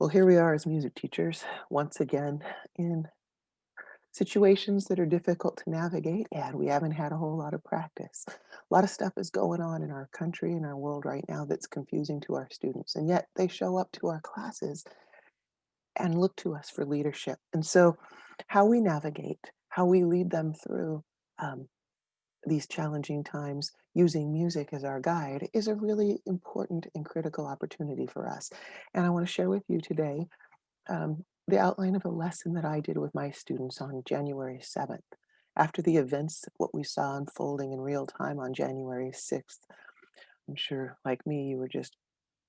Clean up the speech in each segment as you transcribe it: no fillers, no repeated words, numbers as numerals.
Well, here we are as music teachers, once again, in situations that are difficult to navigate, and we haven't had a whole lot of practice. A lot of stuff is going on in our country and our world right now that's confusing to our students, and yet they show up to our classes and look to us for leadership. And so, how we navigate, how we lead them through um, these challenging times using music as our guide is a really important and critical opportunity for us. And I want to share with you today the outline of a lesson that I did with my students on January 7th. After the events of what we saw unfolding in real time on January 6th, I'm sure, like me, you were just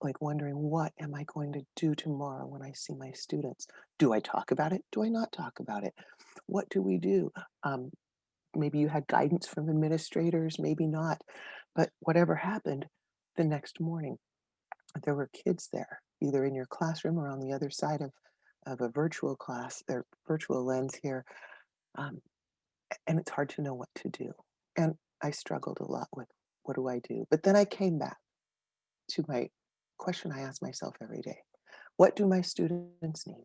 like wondering, what am I going to do tomorrow when I see my students? Do I talk about it? Do I not talk about it? What do we do? Um, Maybe you had guidance from administrators, maybe not. But whatever happened, the next morning, there were kids there, either in your classroom or on the other side of a virtual class or virtual lens here. Um, and it's hard to know what to do. And I struggled a lot with what do I do? But then I came back to my question I ask myself every day. What do my students need?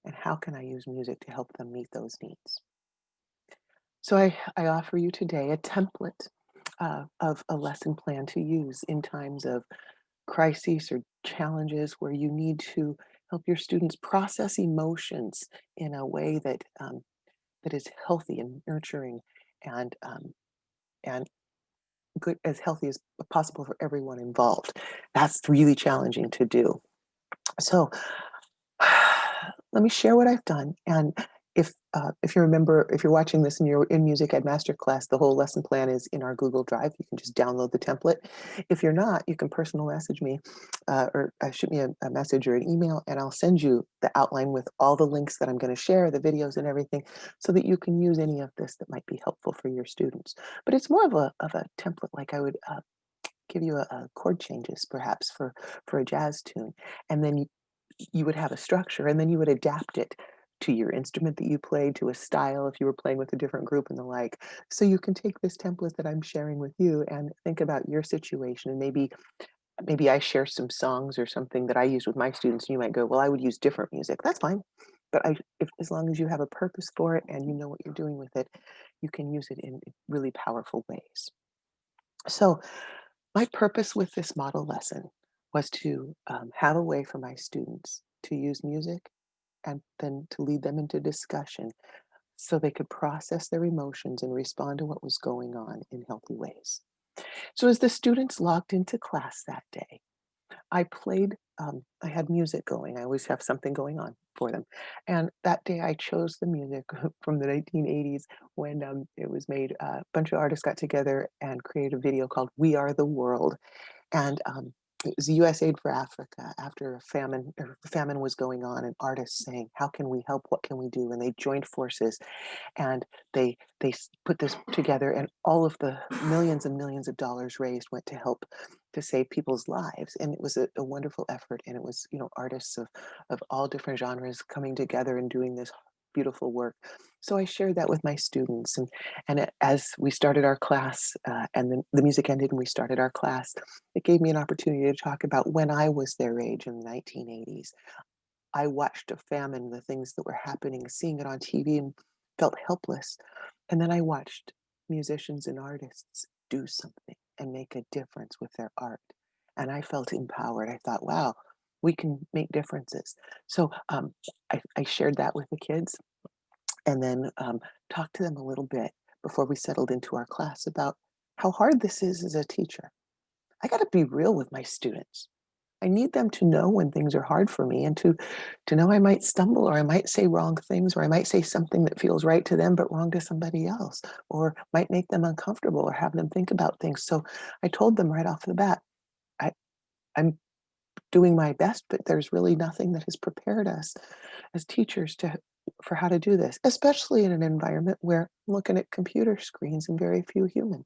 And how can I use music to help them meet those needs? So I offer you today a template of a lesson plan to use in times of crises or challenges where you need to help your students process emotions in a way that is healthy and nurturing and and good, as healthy as possible for everyone involved. That's really challenging to do. So let me share what I've done. And if you remember, if you're watching this and you're in Music Ed Masterclass, the whole lesson plan is in our Google Drive. You can just download the template. If you're not, you can personal message me or shoot me a message or an email, and I'll send you the outline with all the links that I'm going to share, the videos and everything, so that you can use any of this that might be helpful for your students. But it's more of a template, like I would give you a chord changes perhaps for a jazz tune, and then you would have a structure, and then you would adapt it to your instrument that you played, to a style if you were playing with a different group and the like. So you can take this template that I'm sharing with you and think about your situation, and maybe I share some songs or something that I use with my students, and you might go, "Well, I would use different music." That's fine. But if as long as you have a purpose for it and you know what you're doing with it, you can use it in really powerful ways. So my purpose with this model lesson was to have a way for my students to use music and then to lead them into discussion so they could process their emotions and respond to what was going on in healthy ways. So, as the students logged into class that day, I had music going. I always have something going on for them. And that day I chose the music from the 1980s when it was made. A bunch of artists got together and created a video called We Are the World. And it was USAID for Africa after a famine, or the famine was going on, and artists saying, "How can we help? What can we do?" And they joined forces and put this together, and all of the millions and millions of dollars raised went to help to save people's lives. And it was a wonderful effort, and it was, artists of all different genres coming together and doing this beautiful work. So I shared that with my students, as we started our class, and then the music ended and we started our class, it gave me an opportunity to talk about when I was their age in the 1980s. I watched a famine, the things that were happening, seeing it on TV, and felt helpless. And then I watched musicians and artists do something and make a difference with their art. And I felt empowered. I thought, wow, we can make differences. So I shared that with the kids, and then talked to them a little bit before we settled into our class about how hard this is as a teacher. I got to be real with my students. I need them to know when things are hard for me, and to know I might stumble, or I might say wrong things, or I might say something that feels right to them but wrong to somebody else, or might make them uncomfortable or have them think about things. So I told them right off the bat, I, I'm doing my best, but there's really nothing that has prepared us as teachers to for how to do this, especially in an environment where I'm looking at computer screens and very few humans.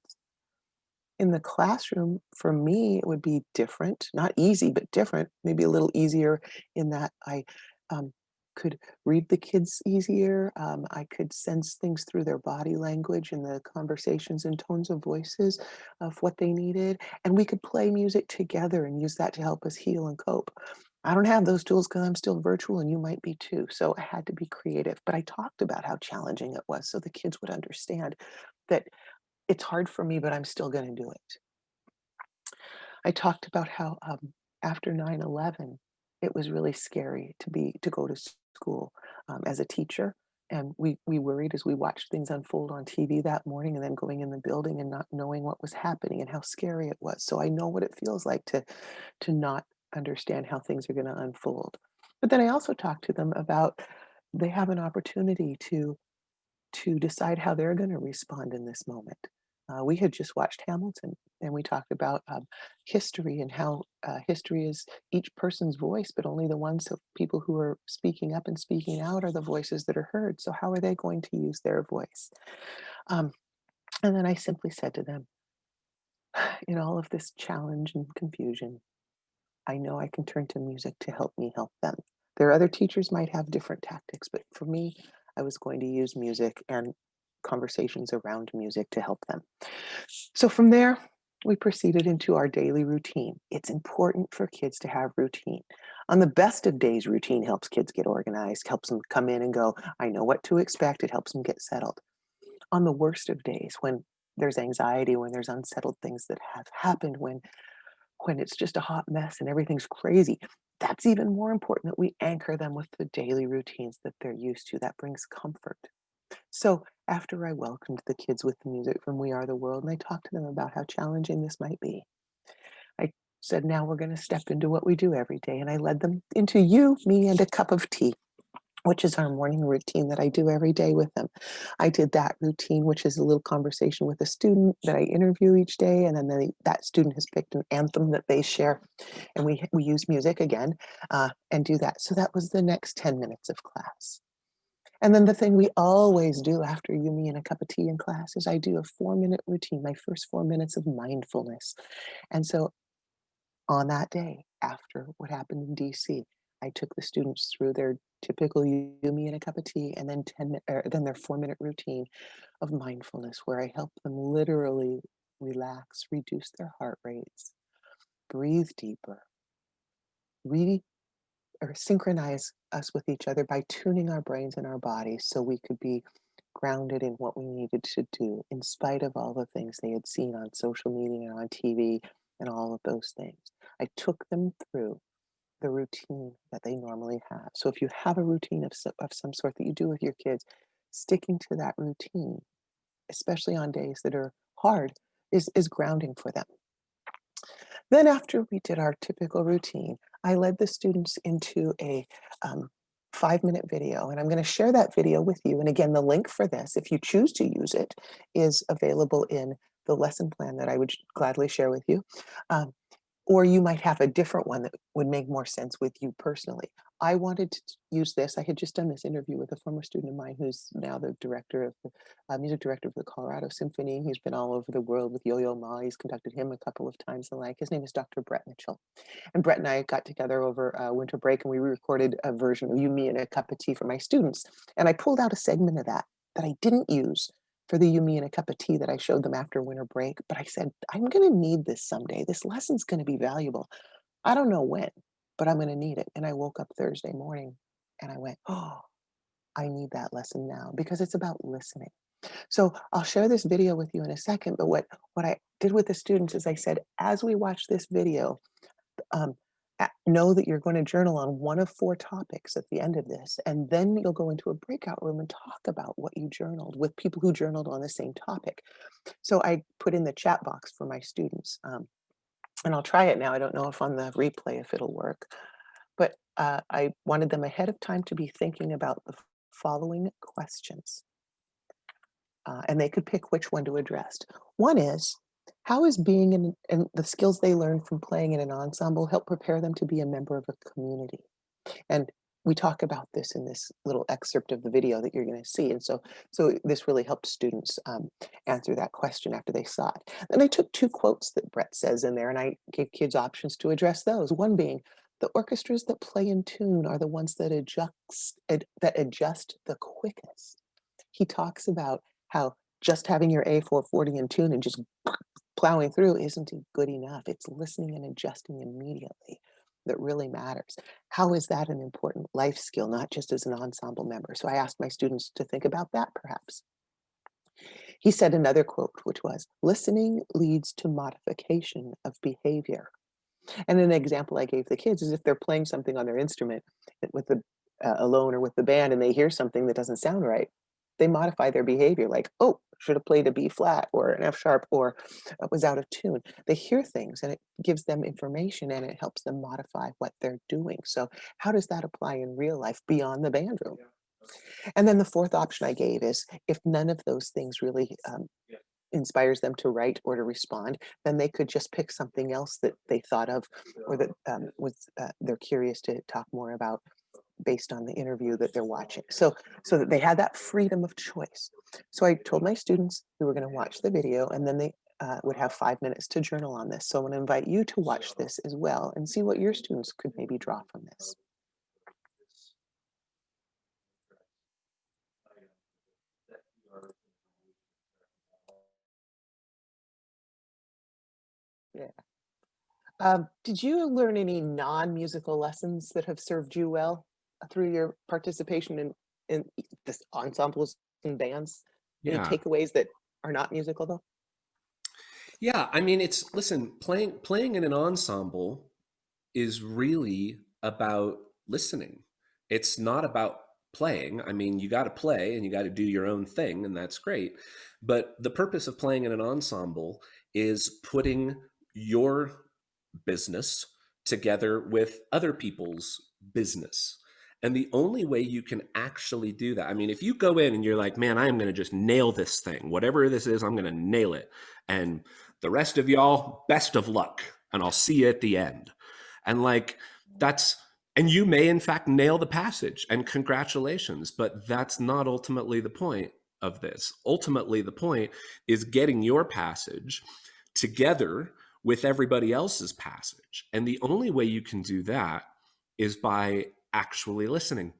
In the classroom, for me, it would be different, not easy, but different, maybe a little easier in that I um, could read the kids easier. I could sense things through their body language and the conversations and tones of voices of what they needed. And we could play music together and use that to help us heal and cope. I don't have those tools because I'm still virtual and you might be too. So I had to be creative. But I talked about how challenging it was so the kids would understand that it's hard for me, but I'm still going to do it. I talked about how after 9/11, it was really scary to go to school as a teacher. And we worried as we watched things unfold on TV that morning and then going in the building and not knowing what was happening and how scary it was. So I know what it feels like to not understand how things are going to unfold. But then I also talked to them about they have an opportunity to decide how they're going to respond in this moment. We had just watched Hamilton, and we talked about history and how history is each person's voice, but only the ones of people who are speaking up and speaking out are the voices that are heard. So how are they going to use their voice? Um, and then I simply said to them, in all of this challenge and confusion, I know I can turn to music to help me help them. There are other teachers might have different tactics, but for me, I was going to use music and conversations around music to help them. So from there, we proceeded into our daily routine. It's important for kids to have routine. On the best of days, routine helps kids get organized, helps them come in and go, I know what to expect. It helps them get settled. On the worst of days, when there's anxiety, when there's unsettled things that have happened, when it's just a hot mess and everything's crazy, that's even more important that we anchor them with the daily routines that they're used to. That brings comfort. So after I welcomed the kids with the music from We Are the World, and I talked to them about how challenging this might be, I said, now we're going to step into what we do every day. And I led them into you, me, and a cup of tea, which is our morning routine that I do every day with them. I did that routine, which is a little conversation with a student that I interview each day, and then that student has picked an anthem that they share, and we use music again and do that. So that was the next 10 minutes of class. And then the thing we always do after you, me, and a cup of tea in class is I do a 4-minute routine, my first 4 minutes of mindfulness. And so on that day, after what happened in DC, I took the students through their typical you, me, and a cup of tea, and then then their 4-minute routine of mindfulness, where I help them literally relax, reduce their heart rates, breathe deeper, re or synchronize us with each other by tuning our brains and our bodies so we could be grounded in what we needed to do in spite of all the things they had seen on social media and on TV and all of those things. I took them through the routine that they normally have. So if you have a routine of some sort that you do with your kids, sticking to that routine, especially on days that are hard, is grounding for them. Then after we did our typical routine, I led the students into a 5-minute video, and I'm going to share that video with you. And again, the link for this, if you choose to use it, is available in the lesson plan that I would gladly share with you. Um, or you might have a different one that would make more sense with you personally. I wanted to use this. I had just done this interview with a former student of mine who's now the director of the music director of the Colorado Symphony. He's been all over the world with Yo-Yo Ma. He's conducted him a couple of times and like. His name is Dr. Brett Mitchell. And Brett and I got together over winter break and we recorded a version of You, Me, and a Cup of Tea for my students. And I pulled out a segment of that I didn't use for the You, Me, and a Cup of Tea that I showed them after winter break. But I said, I'm going to need this someday. This lesson's going to be valuable. I don't know when, but I'm going to need it. And I woke up Thursday morning and I went, oh, I need that lesson now because it's about listening. So I'll share this video with you in a second. But what I did with the students is I said, as we watch this video, um, know that you're going to journal on one of 4 topics at the end of this, and then you'll go into a breakout room and talk about what you journaled with people who journaled on the same topic. So I put in the chat box for my students, and I'll try it now. I don't know if on the replay if it'll work, but I wanted them ahead of time to be thinking about the following questions, and they could pick which one to address. One is, how is being in the skills they learn from playing in an ensemble help prepare them to be a member of a community? And we talk about this in this little excerpt of the video that you're going to see. And so this really helped students answer that question after they saw it. Then I took 2 quotes that Brett says in there, and I gave kids options to address those. One being, the orchestras that play in tune are the ones that adjust the quickest. He talks about how just having your A440 in tune and just plowing through isn't good enough. It's listening and adjusting immediately. that really matters. How is that an important life skill, not just as an ensemble member? So I asked my students to think about that perhaps. He said another quote, which was, listening leads to modification of behavior. And an example I gave the kids is if they're playing something on their instrument with the alone or with the band and they hear something that doesn't sound right, they modify their behavior like, oh, should have played a B flat or an F sharp or was out of tune. They hear things and it gives them information and it helps them modify what they're doing. So how does that apply in real life beyond the band room? And then the fourth option I gave is if none of those things really inspires them to write or to respond, then they could just pick something else that they thought of or that they're curious to talk more about based on the interview that they're watching. So that they had that freedom of choice. So I told my students we were going to watch the video and then they would have 5 minutes to journal on this. So I want to invite you to watch this as well and see what your students could maybe draw from this. Yeah. Did you learn any non-musical lessons that have served you well through your participation in this ensembles and bands? Any Yeah. takeaways that are not musical though? Yeah, I mean, listen, playing in an ensemble is really about listening. It's not about playing. I mean, you got to play and you got to do your own thing, and that's great. But the purpose of playing in an ensemble is putting your business together with other people's business. And the only way you can actually do that, I mean, if you go in and you're like, man, I am going to just nail this thing, whatever this is, I'm going to nail it. And the rest of y'all, best of luck. And I'll see you at the end. And like, that's, and you may in fact nail the passage and congratulations, but that's not ultimately the point of this. Ultimately, the point is getting your passage together with everybody else's passage. And the only way you can do that is by actually listening.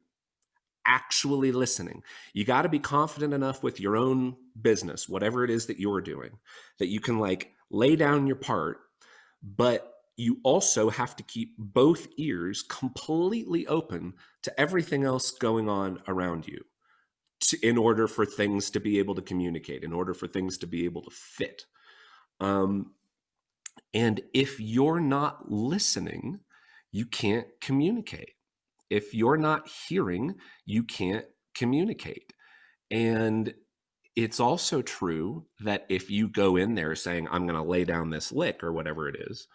Actually listening. You got to be confident enough with your own business, whatever it is that you're doing, that you can like lay down your part, but you also have to keep both ears completely open to everything else going on around you in order for things to be able to communicate, in order for things to be able to fit. Um, and if you're not listening, you can't communicate. If you're not hearing, you can't communicate. And it's also true that if you go in there saying, I'm going to lay down this lick or whatever it is,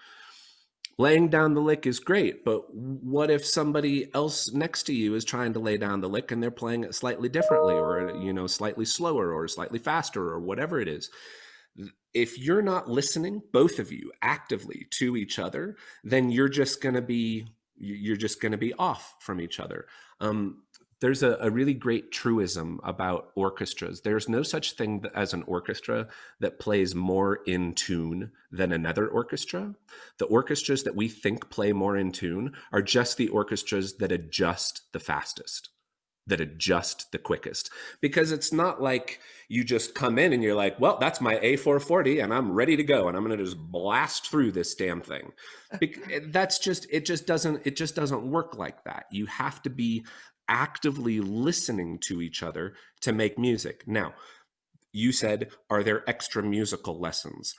laying down the lick is great. But what if somebody else next to you is trying to lay down the lick and they're playing it slightly differently or, you know, slightly slower or slightly faster or whatever it is? If you're not listening, both of you actively to each other, then you're just going to be off from each other. There's a really great truism about orchestras. There's no such thing as an orchestra that plays more in tune than another orchestra. The orchestras that we think play more in tune are just the orchestras that adjust the fastest, that adjust the quickest, because it's not like you just come in and you're like, well, that's my A440 and I'm ready to go and I'm going to just blast through this damn thing. That's just, it just doesn't work like that. You have to be actively listening to each other to make music. Now, you said, are there extra musical lessons?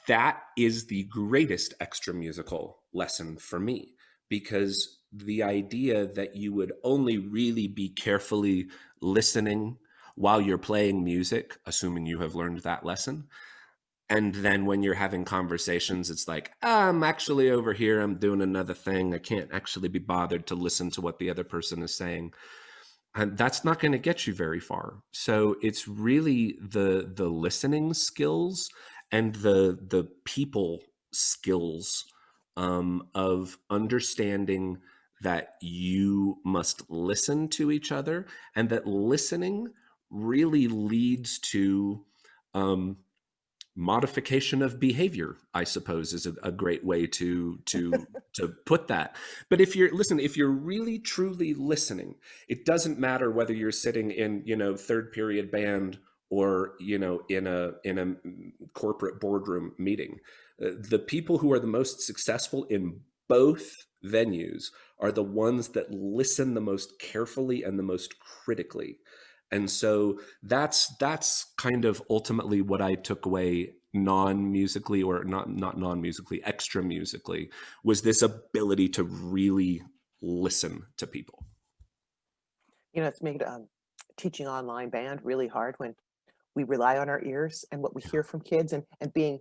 That is the greatest extra musical lesson for me, because the idea that you would only really be carefully listening while you're playing music, assuming you have learned that lesson, and then when you're having conversations, it's like, I'm actually over here, I'm doing another thing, I can't actually be bothered to listen to what the other person is saying, and that's not going to get you very far. So it's really the listening skills and the people skills, of understanding that you must listen to each other, and that listening really leads to, um, modification of behavior, I suppose, is a great way to put that. But if you're really truly listening, it doesn't matter whether you're sitting in, you know, third period band or, you know, in a corporate boardroom meeting. The people who are the most successful in both venues are the ones that listen the most carefully and the most critically. And so that's kind of ultimately what I took away non-musically, or not non-musically, extra musically, was this ability to really listen to people. It's made teaching online band really hard when we rely on our ears and what we Yeah, hear from kids, and being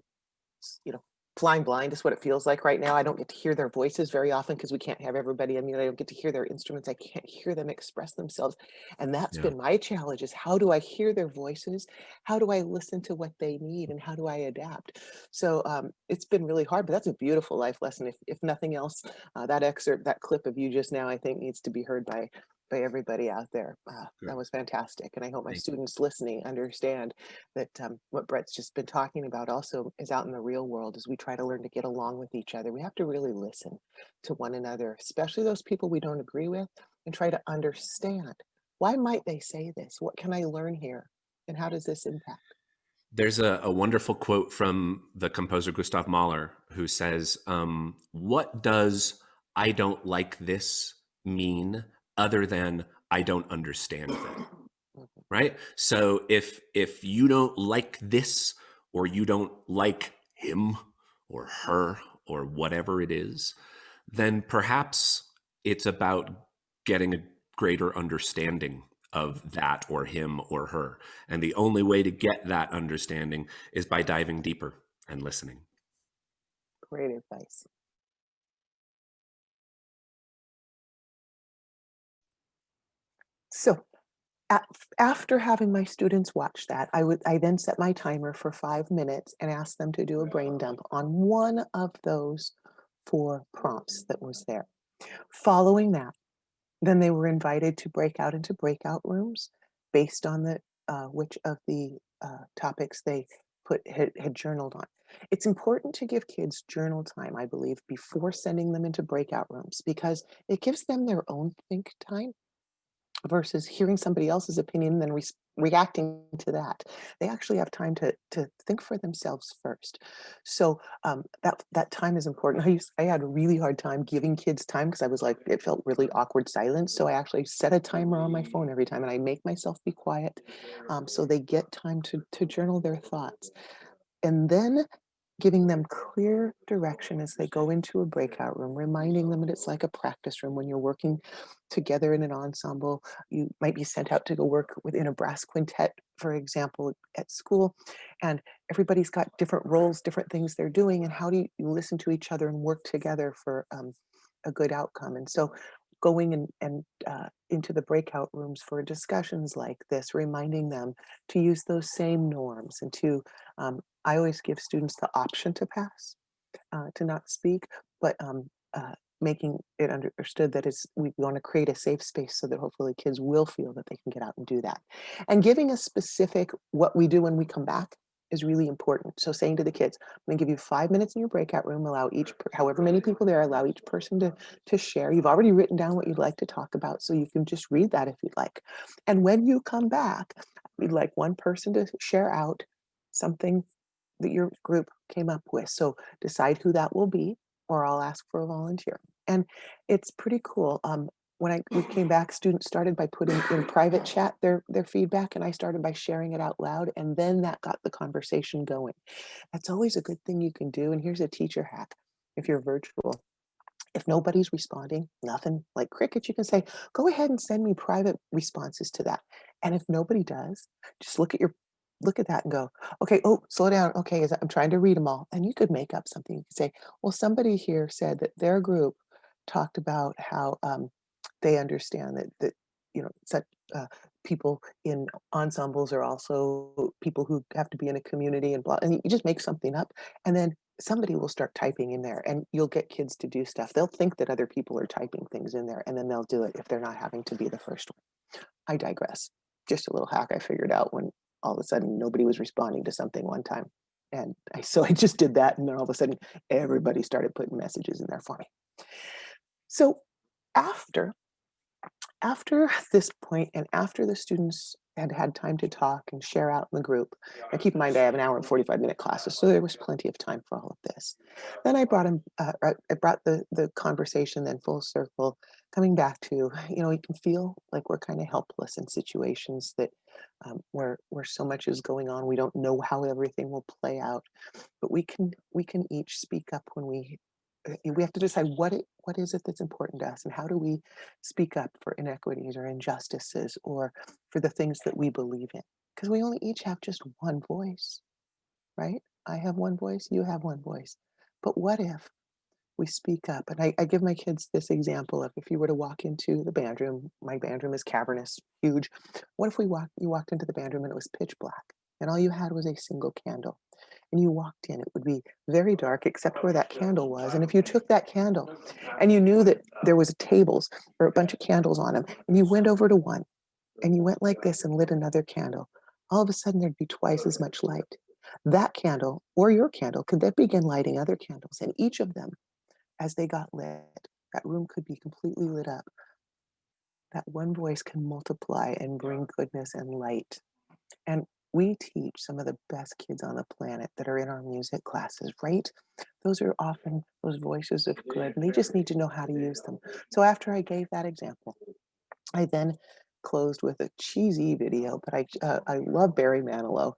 you know, flying blind is what it feels like right now. I don't get to hear their voices very often because we can't have everybody. I mean, I don't get to hear their instruments. I can't hear them express themselves. And that's yeah. been my challenge, is how do I hear their voices? How do I listen to what they need? And how do I adapt? So it's been really hard, but that's a beautiful life lesson. If nothing else, that excerpt, that clip of you just now, I think needs to be heard by everybody out there. That Good. was fantastic. And I hope my Thank you. students listening understand that what Brett's just been talking about also is out in the real world as we try to learn to get along with each other. We have to really listen to one another, especially those people we don't agree with, and try to understand, why might they say this? What can I learn here? And how does this impact? There's a wonderful quote from the composer Gustav Mahler, who says, "What does I don't like this mean other than I don't understand this?" Mhm. Right? So if you don't like this, or you don't like him or her or whatever it is, then perhaps it's about getting a greater understanding of that or him or her. And the only way to get that understanding is by diving deeper and listening. Great advice. So after having my students watch that, I then set my timer for 5 minutes and asked them to do a brain dump on one of those four prompts that was there. Following that, then they were invited to break out into breakout rooms based on which of the topics they had journaled on. It's important to give kids journal time, I believe, before sending them into breakout rooms, because it gives them their own think time versus hearing somebody else's opinion and then reacting to that. They actually have time to think for themselves first. So that time is important. I had a really hard time giving kids time because I was like, it felt really awkward silence. So I actually set a timer on my phone every time, and I make myself be quiet, so they get time to journal their thoughts. And then giving them clear direction as they go into a breakout room, reminding them that it's like a practice room when you're working together in an ensemble. You might be sent out to go work within a brass quintet, for example, at school, and everybody's got different roles, different things they're doing, and how do you listen to each other and work together for a good outcome? And so going and into the breakout rooms for discussions like this, reminding them to use those same norms and to I always give students the option to pass, to not speak, but making it understood that we want to create a safe space so that hopefully kids will feel that they can get out and do that. And giving a specific what we do when we come back is really important. So saying to the kids, I'm going to give you 5 minutes in your breakout room, allow however many people there, allow each person to share. You've already written down what you'd like to talk about, so you can just read that if you'd like. And when you come back, we'd like one person to share out something that your group came up with. So decide who that will be, or I'll ask for a volunteer. And it's pretty cool. When we came back, students started by putting in private chat their feedback, and I started by sharing it out loud, and then that got the conversation going. That's always a good thing you can do. And here's a teacher hack: if you're virtual, if nobody's responding, nothing like crickets, you can say, go ahead and send me private responses to that. And if nobody does, just look at that and go, okay, oh, slow down. Okay, I'm trying to read them all. And you could make up something. You could say, well, somebody here said that their group talked about how they understand that such people in ensembles are also people who have to be in a community and blah. And you just make something up, and then somebody will start typing in there, and you'll get kids to do stuff. They'll think that other people are typing things in there, and then they'll do it if they're not having to be the first one. I digress. Just a little hack I figured out when all of a sudden nobody was responding to something one time. And I just did that, and then all of a sudden everybody started putting messages in there for me. So after after this point, and after the students had time to talk and share out in the group. Now, keep in mind, I have an hour and 45-minute classes, so there was plenty of time for all of this. Then I brought him, I brought the conversation then full circle, coming back to, you can feel like we're kind of helpless in situations that where so much is going on. We don't know how everything will play out, but we can each speak up when we have to decide what is it that's important to us, and how do we speak up for inequities or injustices or for the things that we believe in, because we only each have just one voice, right? I have one voice, you have one voice, but what if we speak up? And I give my kids this example of, if you were to walk into the band room, my band room is cavernous, huge. What if you walked into the band room and it was pitch black and all you had was a single candle, and you walked in, it would be very dark except where that candle was. And if you took that candle and you knew that there was tables or a bunch of candles on them, and you went over to one and you went like this and lit another candle, all of a sudden there'd be twice as much light. That candle or your candle could then begin lighting other candles, and each of them, as they got lit, that room could be completely lit up. That one voice can multiply and bring goodness and light. And we teach some of the best kids on the planet that are in our music classes, right? Those are often those voices of good, and they just need to know how to use them. So after I gave that example, I then closed with a cheesy video, but I love Barry Manilow,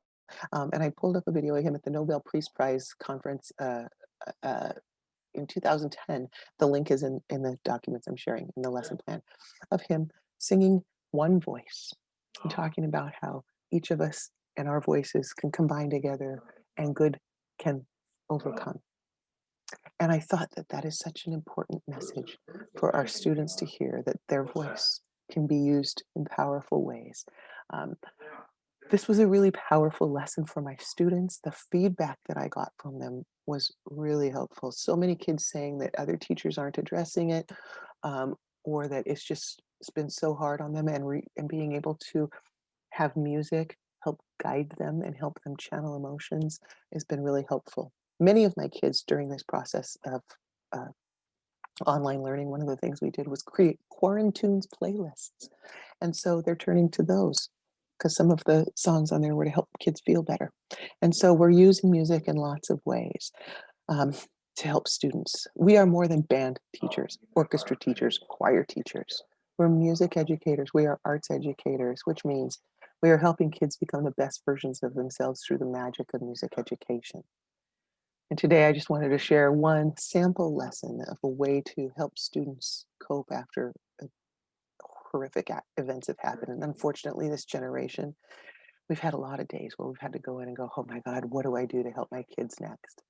and I pulled up a video of him at the Nobel Peace Prize conference in 2010. The link is in the documents I'm sharing in the lesson plan, of him singing one voice and talking about how each of us and our voices can combine together and good can overcome. And I thought that that is such an important message for our students to hear, that their voice can be used in powerful ways. Um, this was a really powerful lesson for my students. The feedback that I got from them was really helpful. So many kids saying that other teachers aren't addressing it, um, or that it's been so hard on them, and being able to have music help guide them and help them channel emotions has been really helpful. Many of my kids during this process of uh, online learning, one of the things we did was create quarantunes playlists. And so they're turning to those because some of the songs on there were to help kids feel better. And so we're using music in lots of ways um, to help students. We are more than band teachers, orchestra teachers, choir teachers. We're music educators. We are arts educators, which means we are helping kids become the best versions of themselves through the magic of music education. And today I just wanted to share one sample lesson of a way to help students cope after horrific events have happened. And unfortunately, this generation, we've had a lot of days where we've had to go in and go, oh my God, what do I do to help my kids next?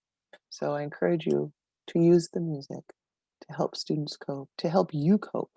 So I encourage you to use the music to help students cope, to help you cope.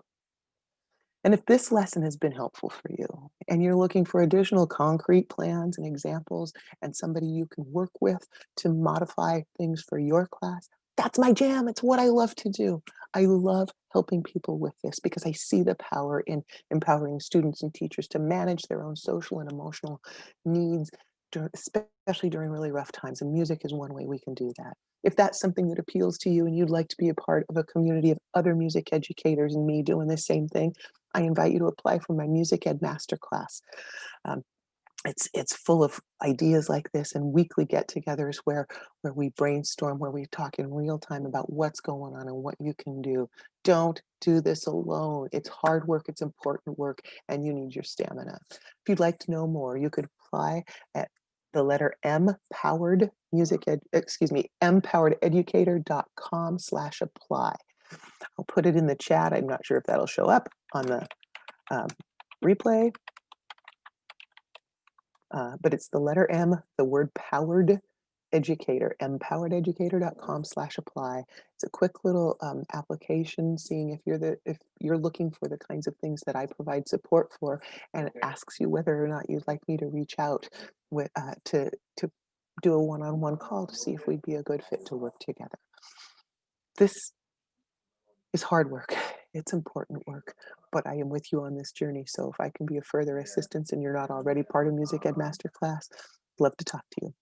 And if this lesson has been helpful for you and you're looking for additional concrete plans and examples and somebody you can work with to modify things for your class, that's my jam. It's what I love to do. I love helping people with this because I see the power in empowering students and teachers to manage their own social and emotional needs, especially during really rough times. And music is one way we can do that. If that's something that appeals to you and you'd like to be a part of a community of other music educators and me doing the same thing, I invite you to apply for my Music Ed Masterclass. Um, it's full of ideas like this and weekly get-togethers where we brainstorm, where we talk in real time about what's going on and what you can do. Don't do this alone. It's hard work, it's important work, and you need your stamina. If you'd like to know more, you could apply at the letter M powered music ed, excuse me, empowerededucator.com/apply. I'll put it in the chat. I'm not sure if that'll show up on the um, replay, but it's the letter M, the word powered educator, empowerededucator.com/apply. It's a quick little application, seeing if you're looking for the kinds of things that I provide support for, and it asks you whether or not you'd like me to reach out with to do a one-on-one call to see if we'd be a good fit to work together. This is hard work. It's important work, but I am with you on this journey. So if I can be of further assistance and you're not already part of Music Ed Masterclass, love to talk to you.